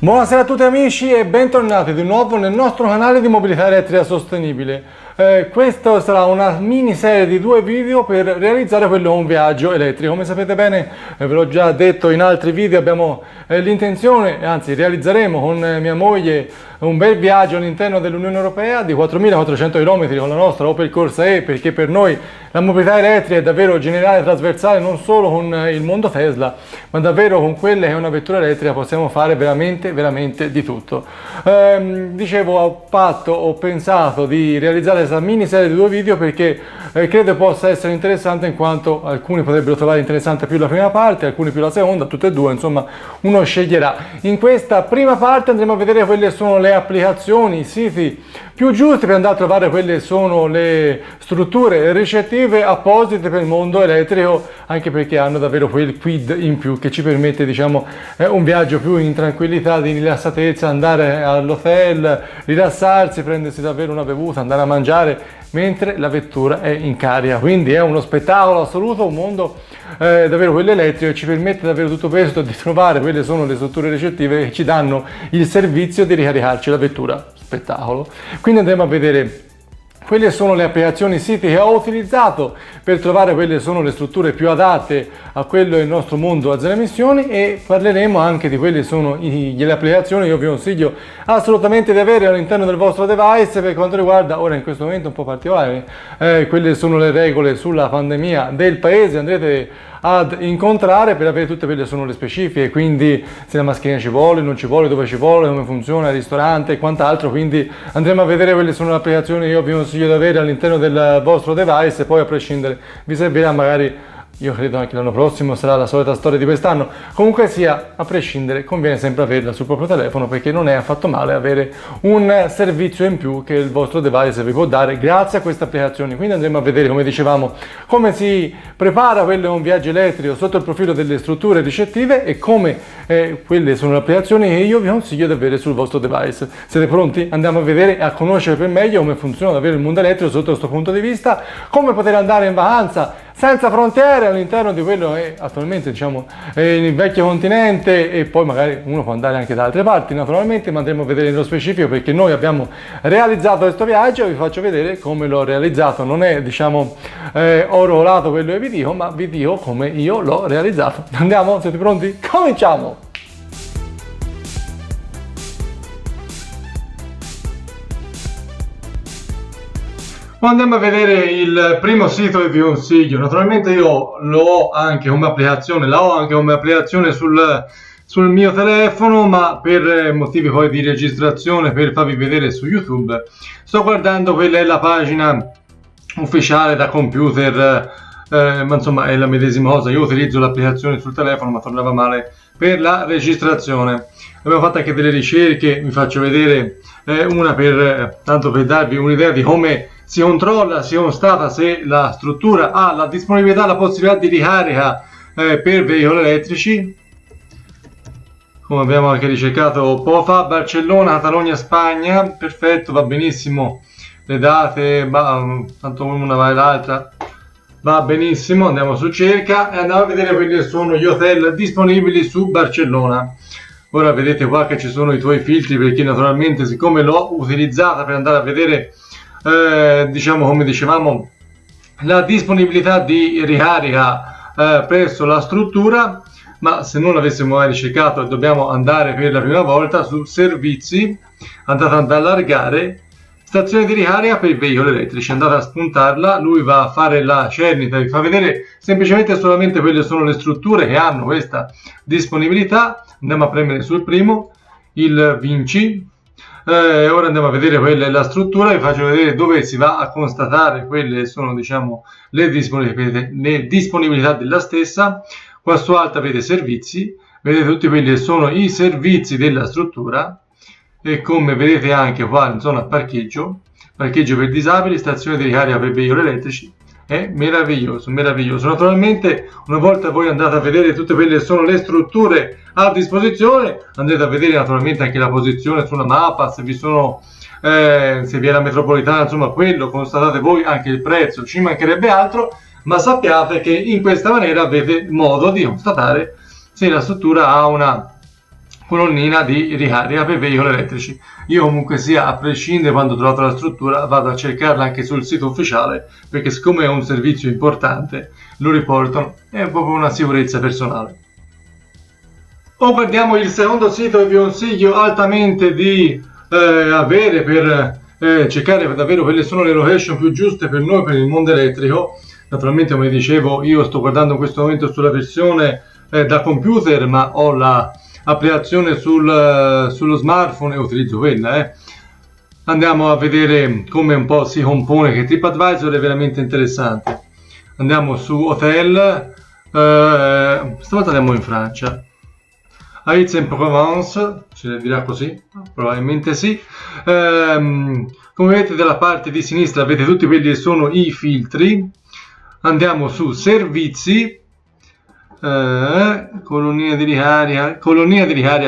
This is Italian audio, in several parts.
Buonasera a tutti amici e bentornati di nuovo nel nostro canale di mobilità elettrica sostenibile. Questa sarà una miniserie di 2 video per realizzare un viaggio elettrico. Come sapete bene, ve l'ho già detto in altri video, abbiamo l'intenzione, anzi realizzeremo con mia moglie un bel viaggio all'interno dell'Unione Europea di 4.400 km con la nostra Opel Corsa E, perché per noi la mobilità elettrica è davvero generale, trasversale, non solo con il mondo Tesla, ma davvero con quella che è una vettura elettrica possiamo fare veramente di tutto. Dicevo, ho pensato di realizzare questa mini serie di 2 video perché credo possa essere interessante, in quanto alcuni potrebbero trovare interessante più la prima parte, alcuni più la seconda, tutte e due, insomma uno sceglierà. In questa prima parte andremo a vedere quelle sono le applicazioni, i siti più giusti per andare a trovare quelle sono le strutture ricettive apposite per il mondo elettrico, anche perché hanno davvero quel quid in più che ci permette, diciamo, un viaggio più in tranquillità, di rilassatezza, andare all'hotel, rilassarsi, prendersi davvero una bevuta, andare a mangiare mentre la vettura è in carica. Quindi è uno spettacolo assoluto, un mondo davvero quello elettrico, che ci permette davvero tutto questo, di trovare quelle sono le strutture ricettive che ci danno il servizio di ricaricarci la vettura. Spettacolo. Quindi andremo a vedere quelle sono le applicazioni, i siti che ho utilizzato per trovare quelle sono le strutture più adatte a quello del nostro mondo a zero emissioni, e parleremo anche di quelle sono le applicazioni che io vi consiglio assolutamente di avere all'interno del vostro device per quanto riguarda, ora in questo momento un po' particolare, quelle sono le regole sulla pandemia del paese, andrete ad incontrare per avere tutte quelle sono le specifiche, quindi se la mascherina ci vuole, non ci vuole, dove ci vuole, come funziona il ristorante e quant'altro. Quindi andremo a vedere quelle sono le applicazioni che io vi consiglio di avere all'interno del vostro device, e poi a prescindere vi servirà magari, io credo anche l'anno prossimo sarà la solita storia di quest'anno. Comunque sia, a prescindere, conviene sempre averla sul proprio telefono, perché non è affatto male avere un servizio in più che il vostro device vi può dare grazie a queste applicazioni. Quindi andremo a vedere, come dicevamo, come si prepara quello è un viaggio elettrico sotto il profilo delle strutture ricettive, e come quelle sono le applicazioni che io vi consiglio di avere sul vostro device. Siete pronti? Andiamo a vedere e a conoscere per meglio come funziona davvero il mondo elettrico sotto questo punto di vista, come poter andare in vacanza senza frontiere all'interno di quello che attualmente, diciamo, è il vecchio continente, e poi magari uno può andare anche da altre parti naturalmente, ma andremo a vedere nello specifico perché noi abbiamo realizzato questo viaggio. Vi faccio vedere come l'ho realizzato, non è, diciamo, oro colato quello che vi dico, ma vi dico come io l'ho realizzato. Andiamo? Siete pronti? Cominciamo! Andiamo a vedere il primo sito che vi consiglio. Naturalmente io lo ho anche come applicazione, sul mio telefono, ma per motivi poi di registrazione, per farvi vedere su YouTube, sto guardando quella è la pagina ufficiale da computer, ma insomma è la medesima cosa. Io utilizzo l'applicazione sul telefono, ma tornava male per la registrazione. Abbiamo fatto anche delle ricerche, vi faccio vedere una tanto per darvi un'idea di come si controlla, si constata se la struttura ha la disponibilità, la possibilità di ricarica per veicoli elettrici. Come abbiamo anche ricercato poco fa, Barcellona, Catalogna, Spagna, perfetto, va benissimo le date, tanto una va e l'altra, va benissimo. Andiamo su cerca e andiamo a vedere quelli sono gli hotel disponibili su Barcellona. Ora vedete qua che ci sono i tuoi filtri, perché naturalmente, siccome l'ho utilizzata per andare a vedere diciamo, come dicevamo, la disponibilità di ricarica presso la struttura, ma se non l'avessimo mai ricercato e dobbiamo andare per la prima volta su servizi, andate ad allargare stazione di ricarica per i veicoli elettrici, andate a spuntarla, lui va a fare la cernita, vi fa vedere semplicemente solamente quelle sono le strutture che hanno questa disponibilità. Andiamo a premere sul primo, il Vinci. Ora andiamo a vedere quella è la struttura, vi faccio vedere dove si va a constatare quelle sono, diciamo, le disponibilità della stessa. Qua su alto avete servizi, vedete tutti quelli che sono i servizi della struttura, e come vedete anche qua in zona parcheggio per disabili, stazione di ricarica per veicoli elettrici. È meraviglioso. Naturalmente, una volta voi andate a vedere tutte quelle sono le strutture a disposizione, andrete a vedere naturalmente anche la posizione sulla mappa, se vi sono se vi è la metropolitana, insomma quello constatate voi, anche il prezzo, ci mancherebbe altro, ma sappiate che in questa maniera avete modo di constatare se la struttura ha una colonnina di ricarica per veicoli elettrici. Io comunque sia, a prescindere, quando ho trovato la struttura vado a cercarla anche sul sito ufficiale, perché siccome è un servizio importante lo riportano, è proprio una sicurezza personale. O guardiamo il secondo sito che vi consiglio altamente di avere per cercare davvero quelle sono le location più giuste per noi, per il mondo elettrico. Naturalmente, come dicevo, io sto guardando in questo momento sulla versione da computer, ma ho l'applicazione sullo smartphone e utilizzo quella. Andiamo a vedere come un po' si compone, che TripAdvisor è veramente interessante. Andiamo su hotel, stavolta andiamo in Francia. Aix-en-Provence, si dirà così? Probabilmente sì. Come vedete dalla parte di sinistra avete tutti quelli che sono i filtri. Andiamo su servizi, colonnina di ricarica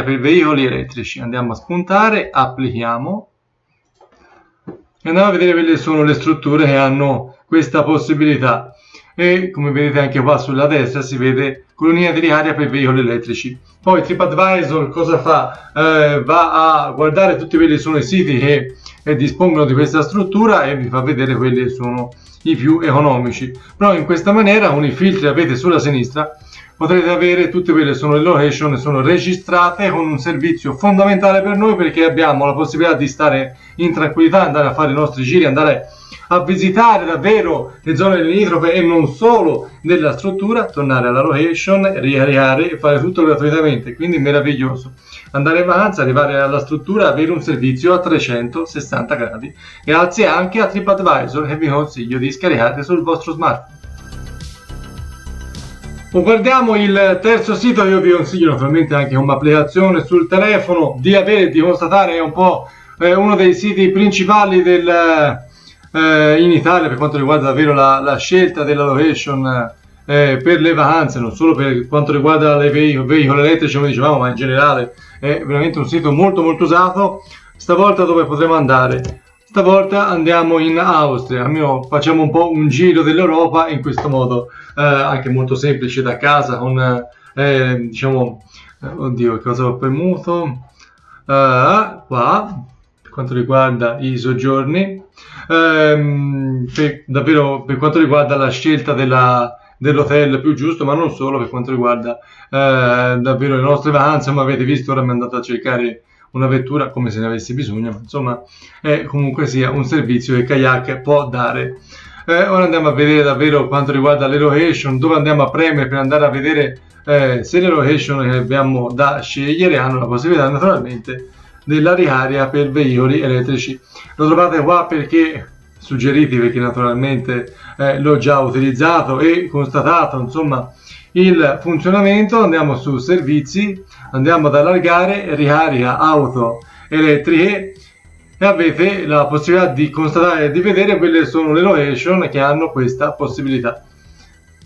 per veicoli elettrici. Andiamo a spuntare, applichiamo e andiamo a vedere quelle sono le strutture che hanno questa possibilità. E come vedete anche qua sulla destra si vede colonnina di ricarica per veicoli elettrici. Poi TripAdvisor cosa fa? Va a guardare tutti quelli sono i siti che dispongono di questa struttura e vi fa vedere quelli che sono i più economici. Però in questa maniera, con i filtri che avete sulla sinistra, potrete avere tutte quelle sono le location che sono registrate, con un servizio fondamentale per noi, perché abbiamo la possibilità di stare in tranquillità, andare a fare i nostri giri, andare a visitare davvero le zone limitrofe e non solo della struttura, tornare alla location, ricaricare e fare tutto gratuitamente. Quindi meraviglioso andare in vacanza, arrivare alla struttura, avere un servizio a 360 gradi, grazie anche a TripAdvisor, che vi consiglio di scaricare sul vostro smartphone. Guardiamo il terzo sito che io vi consiglio, naturalmente anche come applicazione sul telefono, di avere e di constatare. È un po' uno dei siti principali in Italia per quanto riguarda davvero la scelta della location per le vacanze, non solo per quanto riguarda le veicoli elettrici come dicevamo, ma in generale è veramente un sito molto molto usato. Stavolta dove potremo andare? Stavolta andiamo in Austria, almeno facciamo un po' un giro dell'Europa in questo modo, anche molto semplice da casa, con diciamo, oddio, cosa ho premuto? Qua, per quanto riguarda i soggiorni, davvero per quanto riguarda la scelta dell'hotel più giusto, ma non solo, per quanto riguarda davvero le nostre vacanze. Come avete visto, ora mi è andato a cercare una vettura come se ne avessi bisogno, ma insomma è comunque sia un servizio che Kayak può dare. Ora andiamo a vedere davvero quanto riguarda le location, dove andiamo a premere per andare a vedere se le location che abbiamo da scegliere hanno la possibilità naturalmente della ricarica per veicoli elettrici. Lo trovate qua perché suggeriti, perché naturalmente l'ho già utilizzato e constatato insomma il funzionamento. Andiamo su servizi, andiamo ad allargare ricarica auto elettriche e avete la possibilità di constatare e di vedere quelle sono le location che hanno questa possibilità.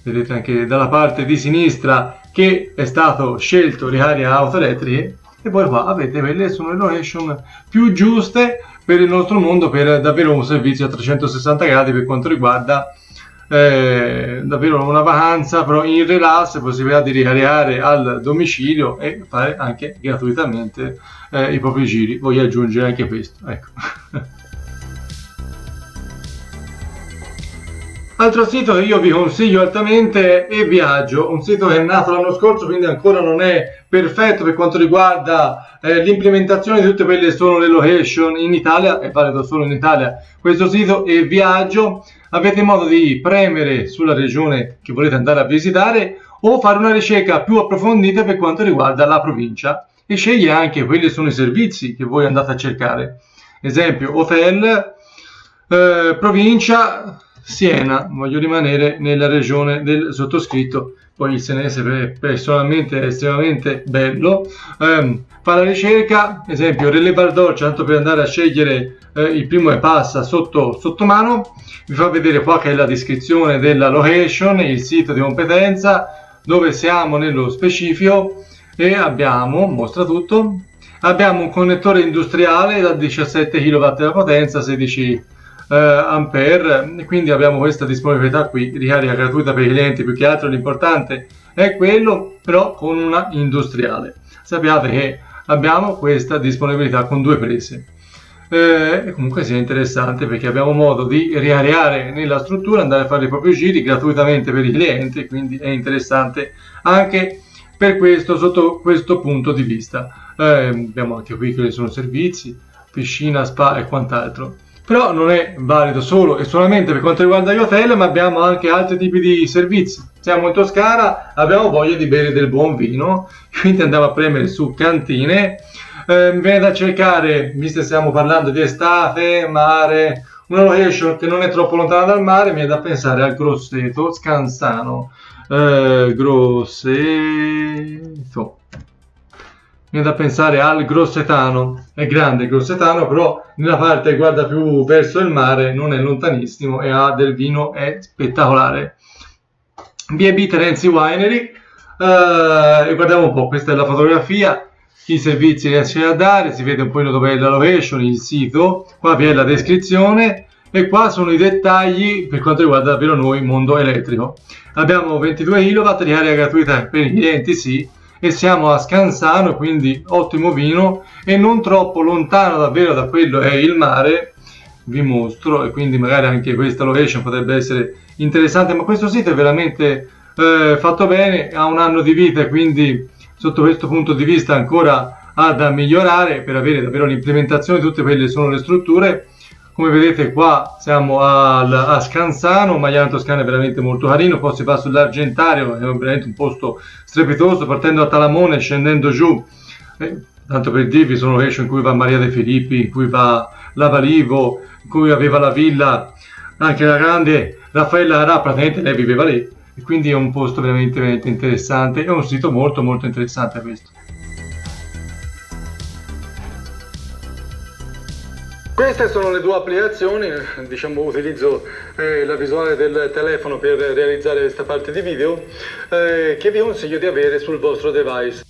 Vedete anche dalla parte di sinistra che è stato scelto ricarica auto elettriche, e poi qua avete quelle sono le location più giuste per il nostro mondo, per davvero un servizio a 360 gradi per quanto riguarda davvero una vacanza, però in relax, possibilità di ricaricare al domicilio e fare anche gratuitamente i propri giri. Voglio aggiungere anche questo, ecco. Altro sito che io vi consiglio altamente è Viaggio, un sito che è nato l'anno scorso, quindi ancora non è perfetto per quanto riguarda l'implementazione di tutte quelle che sono le location in Italia. È valido solo in Italia questo sito. E Viaggio, avete modo di premere sulla regione che volete andare a visitare o fare una ricerca più approfondita per quanto riguarda la provincia e scegliere anche quelli che sono i servizi che voi andate a cercare. Esempio, hotel, provincia Siena, voglio rimanere nella regione del sottoscritto. Poi il senese personalmente è estremamente bello. Fa la ricerca, esempio Relais Val d'Orcia, tanto per andare a scegliere il primo che passa sotto mano. Vi fa vedere qua che è la descrizione della location, il sito di competenza, dove siamo nello specifico, e mostra tutto. Abbiamo un connettore industriale da 17 kW della potenza, 16 ampere, quindi abbiamo questa disponibilità qui, ricarica gratuita per i clienti. Più che altro l'importante è quello, però con una industriale. Sappiate che abbiamo questa disponibilità con 2 prese. E comunque sia interessante perché abbiamo modo di riareare nella struttura, andare a fare i propri giri gratuitamente per i clienti, quindi è interessante anche per questo, sotto questo punto di vista. Abbiamo anche qui che sono servizi, piscina, spa e quant'altro. Però non è valido solo e solamente per quanto riguarda gli hotel, ma abbiamo anche altri tipi di servizi. Siamo in Toscana, abbiamo voglia di bere del buon vino, quindi andiamo a premere su cantine. Mi viene da cercare, visto che stiamo parlando di estate, mare, una location che non è troppo lontana dal mare, mi viene da pensare al Grosseto, Scansano, Grosseto. Mi viene da pensare al Grossetano, è grande il Grossetano, però nella parte che guarda più verso il mare non è lontanissimo e ha del vino, è spettacolare. B&B Terenzi Winery, e guardiamo un po', questa è la fotografia, i servizi riesce a dare, si vede un po' dove è la location, il sito, qua vi è la descrizione e qua sono i dettagli per quanto riguarda davvero noi mondo elettrico. Abbiamo 22 kW di area gratuita per i clienti, sì, e siamo a Scansano, quindi ottimo vino e non troppo lontano davvero da quello è il mare, vi mostro, e quindi magari anche questa location potrebbe essere interessante, ma questo sito è veramente fatto bene, ha 1 anno di vita, quindi sotto questo punto di vista ancora ha da migliorare per avere davvero l'implementazione di tutte quelle che sono le strutture. Come vedete qua siamo a Scansano, Magliano Toscana è veramente molto carino, poi si va sull'Argentario, è veramente un posto strepitoso, partendo da Talamone e scendendo giù, tanto per dirvi, sono location in cui va Maria De Filippi, in cui va Lavalivo, in cui aveva la villa, anche la grande Raffaella Arà, praticamente lei viveva lì, e quindi è un posto veramente, veramente interessante, è un sito molto molto interessante questo. Queste sono le 2 applicazioni, diciamo utilizzo la visuale del telefono per realizzare questa parte di video, che vi consiglio di avere sul vostro device.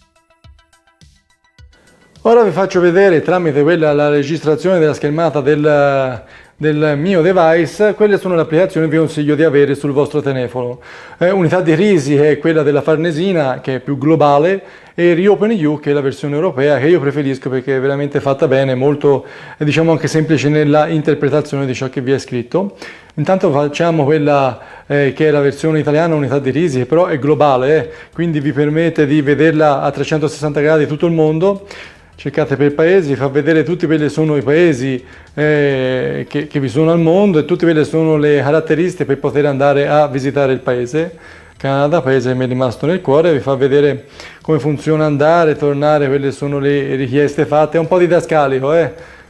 Ora vi faccio vedere tramite quella la registrazione della schermata del mio device, quelle sono le applicazioni che vi consiglio di avere sul vostro telefono. Unità di crisi è quella della Farnesina, che è più globale, e Reopen EU, che è la versione europea, che io preferisco perché è veramente fatta bene, molto diciamo anche semplice nella interpretazione di ciò che vi è scritto. Intanto facciamo quella che è la versione italiana, unità di crisi, che però è globale, quindi vi permette di vederla a 360 gradi tutto il mondo. Cercate per paesi, fa vedere tutti quelli sono i paesi che vi sono al mondo e tutte quelle sono le caratteristiche per poter andare a visitare il paese. Canada, paese che mi è rimasto nel cuore, vi fa vedere come funziona andare, tornare, quelle sono le richieste fatte. È un po' didascalico,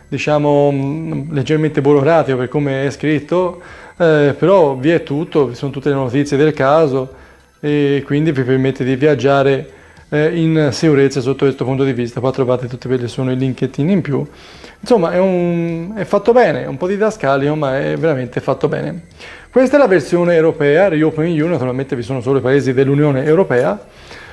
diciamo leggermente burocratico per come è scritto, però vi è tutto, vi sono tutte le notizie del caso e quindi vi permette di viaggiare in sicurezza sotto questo punto di vista. Qua trovate tutti quelli sono i linkettini in più, insomma è fatto bene, è un po' didascalico ma è veramente fatto bene. Questa è la versione europea, Reopen EU, naturalmente vi sono solo i paesi dell'Unione Europea,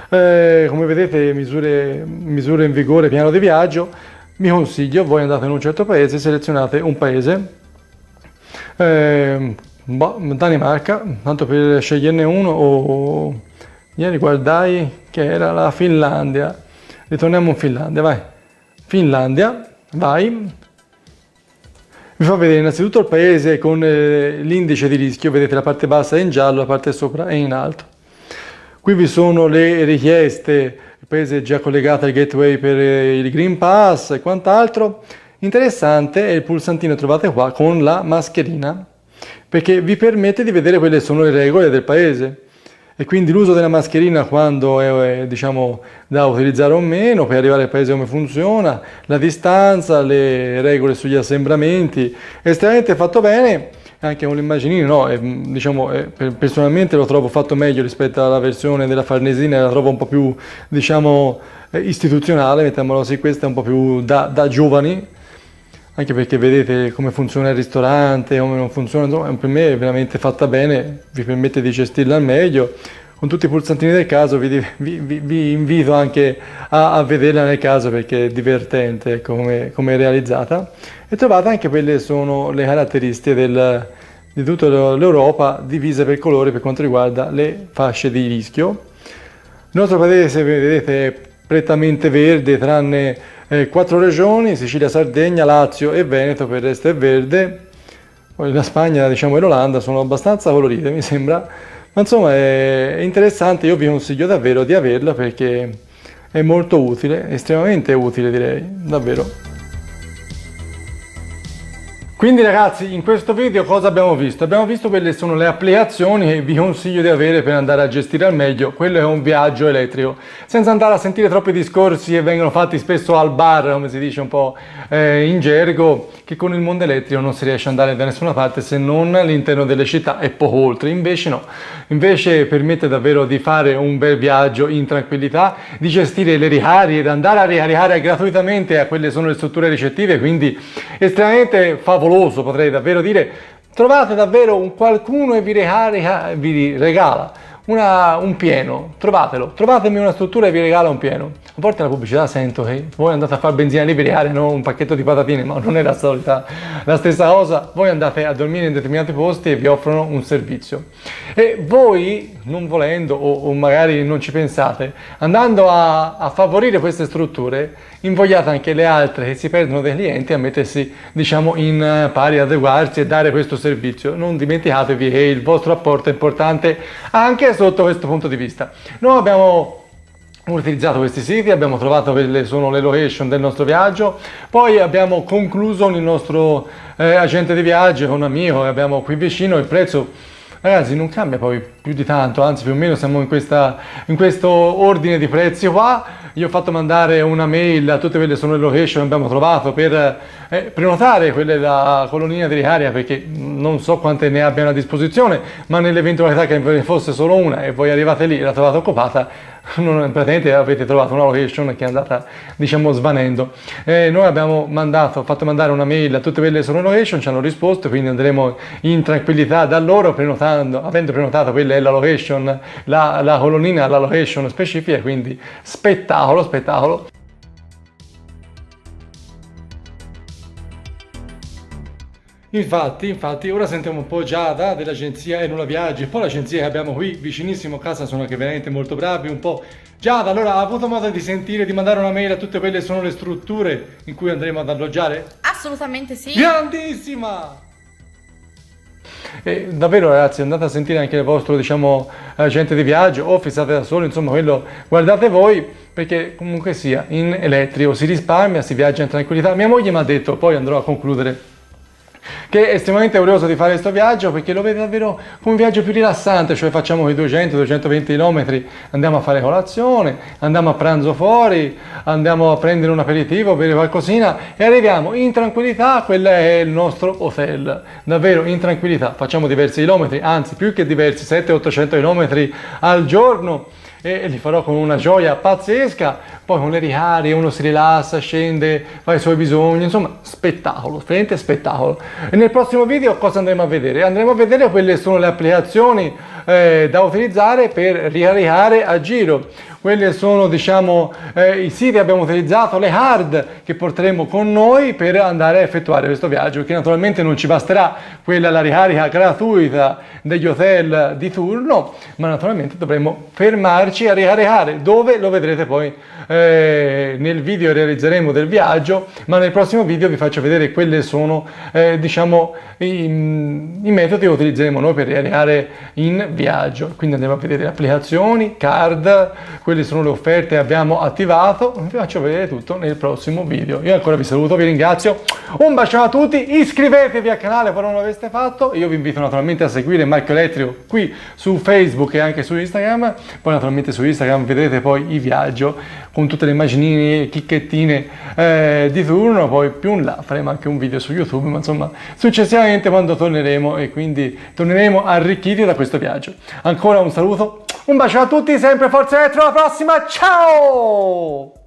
come vedete misure in vigore, piano di viaggio. Mi consiglio, voi andate in un certo paese, selezionate un paese, Danimarca, tanto per sceglierne uno, o ieri guardai che era la Finlandia, ritorniamo in Finlandia, vai, Finlandia, vai, vi fa vedere innanzitutto il paese con l'indice di rischio, vedete la parte bassa è in giallo, la parte sopra è in alto. Qui vi sono le richieste, il paese è già collegato al gateway per il Green Pass e quant'altro. Interessante è il pulsantino, trovate qua, con la mascherina, perché vi permette di vedere quelle sono le regole del paese. E quindi l'uso della mascherina quando è diciamo da utilizzare o meno, per arrivare al paese come funziona, la distanza, le regole sugli assembramenti, estremamente fatto bene, anche con l'immaginino, no? Diciamo, personalmente lo trovo fatto meglio rispetto alla versione della Farnesina, la trovo un po' più diciamo istituzionale, mettiamolo così, questa è un po' più da giovani, anche perché vedete come funziona il ristorante, come non funziona, insomma, per me è veramente fatta bene, vi permette di gestirla al meglio. Con tutti i pulsantini del caso vi invito anche a vederla nel caso perché è divertente come è realizzata. E trovate anche quelle sono le caratteristiche di tutta l'Europa divise per colore per quanto riguarda le fasce di rischio. Il nostro paese, vedete, è prettamente verde, tranne 4 regioni, Sicilia, Sardegna, Lazio e Veneto, per il resto è verde. Poi la Spagna, diciamo, e l'Olanda sono abbastanza colorite, mi sembra, ma insomma è interessante, io vi consiglio davvero di averla perché è molto utile, estremamente utile direi, davvero. Quindi ragazzi, in questo video cosa abbiamo visto? Abbiamo visto quelle sono le applicazioni che vi consiglio di avere per andare a gestire al meglio quello che è un viaggio elettrico, senza andare a sentire troppi discorsi che vengono fatti spesso al bar, come si dice un po' in gergo, che con il mondo elettrico non si riesce ad andare da nessuna parte se non all'interno delle città e poco oltre. Invece no, invece permette davvero di fare un bel viaggio in tranquillità, di gestire le ricariche, di andare a ricaricare gratuitamente a quelle sono le strutture ricettive, quindi estremamente favoloso, potrei davvero dire. Trovate davvero un qualcuno e vi regala un pieno, trovatemi una struttura e vi regala un pieno. A volte la pubblicità sento che voi andate a fare benzina lì, vi regalano un pacchetto di patatine, ma non è la stessa cosa. Voi andate a dormire in determinati posti e vi offrono un servizio. E voi, non volendo o magari non ci pensate, andando a favorire queste strutture, invogliate anche le altre che si perdono dei clienti a mettersi, diciamo, in pari adeguarsi e dare questo servizio. Non dimenticatevi che il vostro apporto è importante anche sotto questo punto di vista. Noi abbiamo utilizzato questi siti, abbiamo trovato quelle sono le location del nostro viaggio, poi abbiamo concluso il nostro agente di viaggio con un amico che abbiamo qui vicino. Il prezzo, ragazzi, non cambia poi più di tanto, anzi più o meno siamo in questo ordine di prezzi qua. Io ho fatto mandare una mail a tutte quelle sono le location che abbiamo trovato per prenotare quelle della colonnina di ricarica, perché non so quante ne abbiano a disposizione, ma nell'eventualità che ne fosse solo una e voi arrivate lì e la trovate occupata, praticamente avete trovato una location che è andata, diciamo, svanendo. Noi abbiamo fatto mandare una mail a tutte quelle sono location, ci hanno risposto, quindi andremo in tranquillità da loro, avendo prenotato quella è la location, la colonnina, la location specifica, quindi spettacolo. Infatti, ora sentiamo un po' Giada dell'agenzia Enula Viaggi, e poi l'agenzia che abbiamo qui vicinissimo a casa, sono anche veramente molto bravi, un po'. Giada, allora ha avuto modo di sentire, di mandare una mail a tutte quelle sono le strutture in cui andremo ad alloggiare? Assolutamente sì. Grandissima! E davvero ragazzi, andate a sentire anche il vostro, diciamo, agente di viaggio o fissate da solo, insomma quello guardate voi, perché comunque sia in elettrico si risparmia, si viaggia in tranquillità. Mia moglie mi ha detto, poi andrò a concludere, che è estremamente curioso di fare questo viaggio perché lo vede davvero come un viaggio più rilassante, cioè facciamo quei 200-220 km, andiamo a fare colazione, andiamo a pranzo fuori, andiamo a prendere un aperitivo, bere qualcosina e arriviamo in tranquillità. Quello è il nostro hotel, davvero in tranquillità. Facciamo diversi chilometri, anzi più che diversi, 700-800 km al giorno, e li farò con una gioia pazzesca. Poi con le ricariche uno si rilassa, scende, fa i suoi bisogni, insomma spettacolo, veramente spettacolo. E nel prossimo video cosa andremo a vedere? Andremo a vedere quelle sono le applicazioni da utilizzare per ricaricare a giro. Quelle sono, diciamo, i siti che abbiamo utilizzato, le hard che porteremo con noi per andare a effettuare questo viaggio, perché naturalmente non ci basterà quella la ricarica gratuita degli hotel di turno, ma naturalmente dovremo fermarci a ricaricare, dove lo vedrete poi nel video realizzeremo del viaggio, ma nel prossimo video vi faccio vedere quelle sono diciamo i metodi che utilizzeremo noi per ricaricare in viaggio. Quindi andremo a vedere le applicazioni, card, quelle sono le offerte che abbiamo attivato. Vi faccio vedere tutto nel prossimo video. Io ancora vi saluto, vi ringrazio, un bacione a tutti, iscrivetevi al canale se non l'aveste fatto. Io vi invito naturalmente a seguire Marchio Elettrico qui su Facebook e anche su Instagram. Poi naturalmente su Instagram vedrete poi i viaggi con tutte le immaginine, chicchettine di turno. Poi più in là faremo anche un video su YouTube, ma insomma successivamente quando torneremo, e quindi torneremo arricchiti da questo viaggio. Ancora un saluto, un bacio a tutti, sempre Forza Elettro, alla prossima, ciao!